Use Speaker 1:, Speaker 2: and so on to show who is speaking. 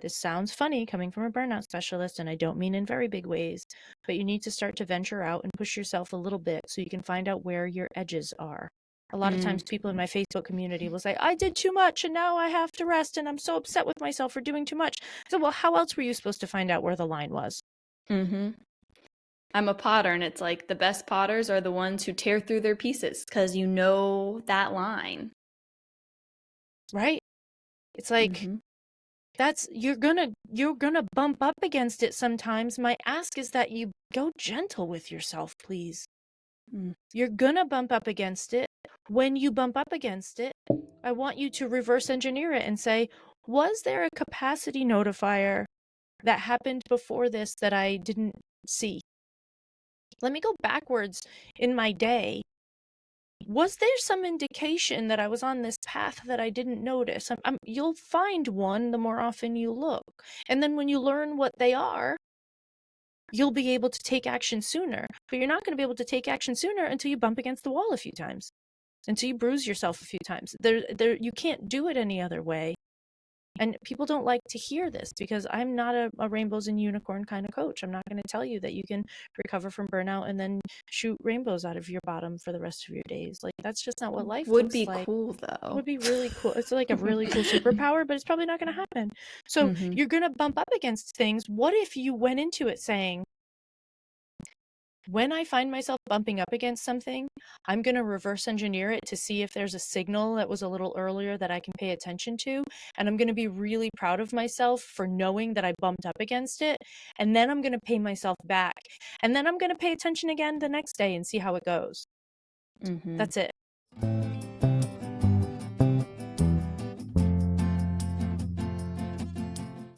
Speaker 1: This sounds funny coming from a burnout specialist, and I don't mean in very big ways, but you need to start to venture out and push yourself a little bit so you can find out where your edges are. A lot of times people in my Facebook community will say, I did too much and now I have to rest and I'm so upset with myself for doing too much. I said, well, how else were you supposed to find out where the line was?
Speaker 2: Mm-hmm. I'm a potter, and it's like the best potters are the ones who tear through their pieces because you know that line.
Speaker 1: Right? It's like,
Speaker 2: Mm-hmm.
Speaker 1: you're gonna bump up against it sometimes. My ask is that you go gentle with yourself, please. You're gonna bump up against it. When you bump up against it, I want you to reverse engineer it and say, was there a capacity notifier that happened before this that I didn't see? Let me go backwards in my day. Was there some indication that I was on this path that I didn't notice? You'll find one the more often you look. And then when you learn what they are, you'll be able to take action sooner. But you're not going to be able to take action sooner until you bump against the wall a few times, until you bruise yourself a few times. You can't do it any other way. And people don't like to hear this because I'm not a rainbows and unicorn kind of coach. I'm not going to tell you that you can recover from burnout and then shoot rainbows out of your bottom for the rest of your days. Like, that's just not what life
Speaker 2: Would
Speaker 1: looks
Speaker 2: be
Speaker 1: like.
Speaker 2: cool
Speaker 1: It
Speaker 2: though.
Speaker 1: would be really cool. It's like a really cool superpower, but it's probably not going to happen. So
Speaker 2: Mm-hmm.
Speaker 1: you're going to bump up against things. What if you went into it saying, when I find myself bumping up against something, I'm going to reverse engineer it to see if there's a signal that was a little earlier that I can pay attention to. And I'm going to be really proud of myself for knowing that I bumped up against it. And then I'm going to pay myself back. And then I'm going to pay attention again the next day and see how it goes.
Speaker 2: Mm-hmm.
Speaker 1: That's it.